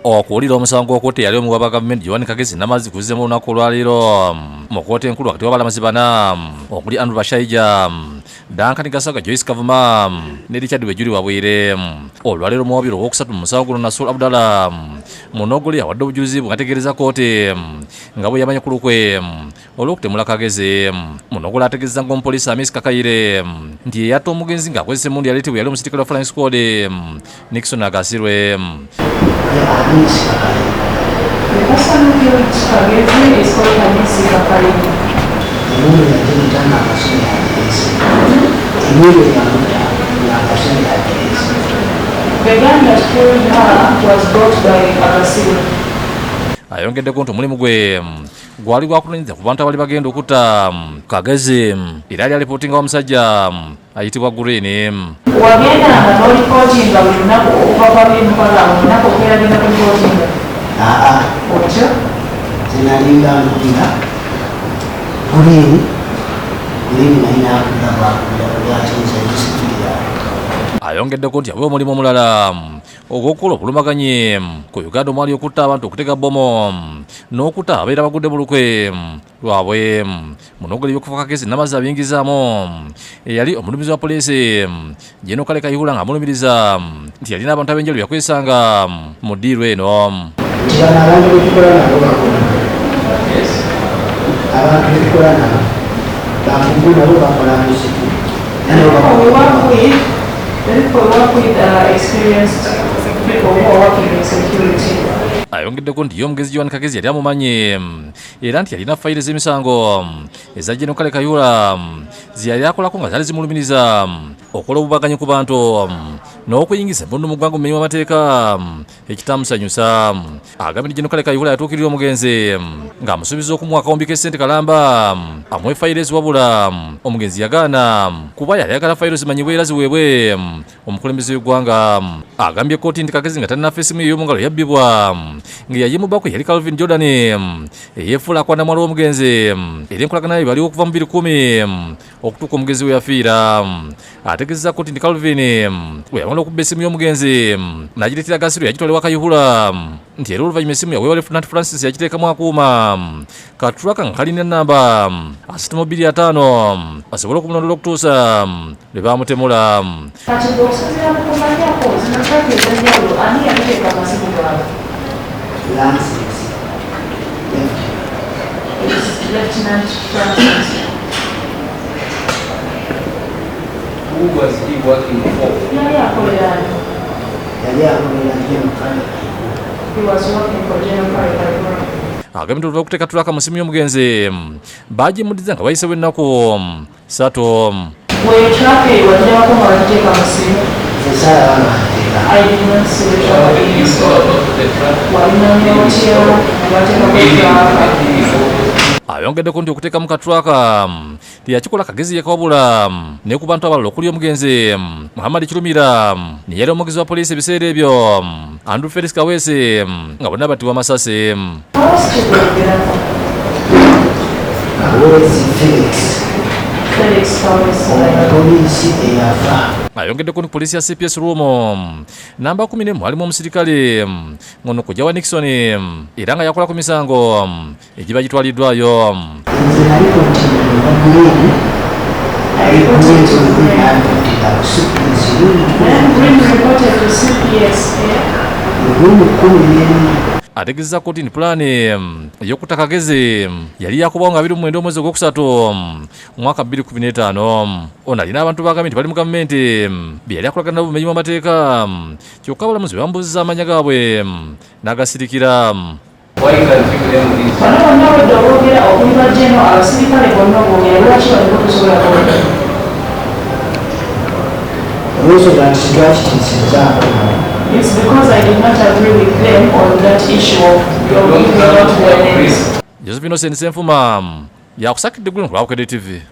okuwulira omusango gw'okutta eyali omuwaabi wa gavumenti Joan Kagezi Namazzi guzzemu olunaku olwaleero mu kkooti enkulu wakati w'abalamuzi bana okuli Andrew Bashaija, Duncan Gasaga, Joyce Kavuma ne Richard Wejuli Wabwire. Olwaleero omuwaabi ogwokusatu mu musango guno Nasur Abudalla Mugonole awadde obujulizi bw'ategeereza kkooti nga bweyamanya ku lukwe olw'okutemula Kagezi. Mugonole ategeezezza ng'omupoliisi Hamisi Kakaire nti yeyatta omugenzi ng'akozesa emundu eyaletebwa yali omusirikale wa Flying Squad Nickson Agasirwe. Hamisi Kakaire. The person who killed Kagezi is called Hamisi Kakaire. Emundu yatemita n'akasonda ategeze. Emundu yamutta n'akasonda ategeze. The gun that killed her was brought by Agasirwe. Ayongeddeko nti omulimu gwe gwali gwakunoonyeza ku bantu abali bagenda okutta Kagezi era yali alipootinga omusajja ayitibwa Green. Wagenda nga n'olipootinga buli lunaku okuva kw'abimukola olunaku okweragenda ku lipootinga? Otyo? Zinalinga mpulira Green nalina akula bwakulira lwakinza ekisikiria. Ayongeddeko nti awe omulimu omulala ogw'okukola obulumaganye ku Uganda omwali okutta abantu, okutega bomo n'okutta abeera bagudde mu lukwe lwabwe. Mugonole by'okufa Kagezi Namazzi abiyingizizaamu eyali omudumizi wa Poliisi Gen. Kale Kayihura ng'amulumiriza nti yalina abantu ab'enjawulo yakwesanga mu ddiiro eno. Nti bano abantu betukola nabo bakoma, abantu betukola nabo bakugu nabo bakola muziki. Ayongeddeko nti ye omugenzi Joan Kagezi yali amumanyi era nti yalina fayiro z'emisango eza Gen. Kale Kayihura ze yali akolako nga zaali zimulumiriza okola obubaganyi ku bantu n'okuyingiza emundu mu ggwanga omumenyi w'amateeka ekitamusanyusa. Agambye nti Gen. Kale Kayihura yatuukirira omugenzi ng'amusuubiza okumuwa akawumbi k'essente kalamba amuwe fayiro eziwabula omugenzi yagaana kuba yali ayagala fayiro zimanyibwe era ziweebwe omukulembeze w'eggwanga. Agambye kkooti nti Kagezi nga talina feesimu ye ey'omungalo yabbibwa ng'eyayimubako yali Calvin Jordan eyeefuula akwandamwala w'omugenzi era enkolagana ye baliwo okuva mu 2010 okutuuka omugenzi we yafiira. Ategeezezza kkooti nti Calvin we yamala okubba essimu y'omugenzi n'agireetera Agasirwe yagitwala ewa Kayihura nti era oluvannyuma essimu yaweebwa Lieutenant Francis yagiteekamu akuuma katulaka nga kalina ennamba 6225 asobole okumunondoola okutuusa lwe baamutemula. Kati bw'osinziira mu kumanyako zino ttaka ez'enjawulo ani yateeka amasimu gaabwe? Lieutenant Francis. Who was he working for? Yali akolera ani? Yali akolera Gen. Kayihura. He was working for Gen. Kayihura. Agambye nti olw'okuteeka tulaka mu ssimu y'omugenzi baagimuddiza nga bayisewo ennaku 3. Bwe ttaka eyo wagirabako nga bagiteeka mu ssimu? Ensala banateeka. I did not see the truck. Walina otya bateekako ayongeddeko nti okuteeka mu katulaka teyakikola Kagezi yekka wabula ne ku bantu abalala okuli omugenzi Muhammad Kirumira ne yali omugenzi wa poliisi ebiseera ebyo Andrew Felix Kaweesi nga bonna battibwa amasasi. Omupoliisi eyafa. Ayongeddeko nti poliisi ya CPS Room namba 10 mwalimu omusirikale ngono kujja wa Nickson era nga yakola ku misango egiba gitwaliddwayo. Nze naliko nti Green ategeezezza kkooti nti pulaani ey'okutta Kagezi yali yakubawo nga 29 omwezi ogwokusatu omwaka 2015. Ono alina abantu bagambye nti bali mu gavumenti bye yali akolagana nabo bumenyi bw'amateeka kyokka abalamuzi bambuuzizza amanya gaabwe n'agasirikira. Bano bonna wedde oboogera okuli bajjeno abasirikale bonna oboogera lwaki baliko tusobola kwogera? olwensonga nti twakitiisizzaako. It's because I did not agree with them on that issue of your not wearing. Josephine Senfuma yakusakidde gwe ku Bukedde TV.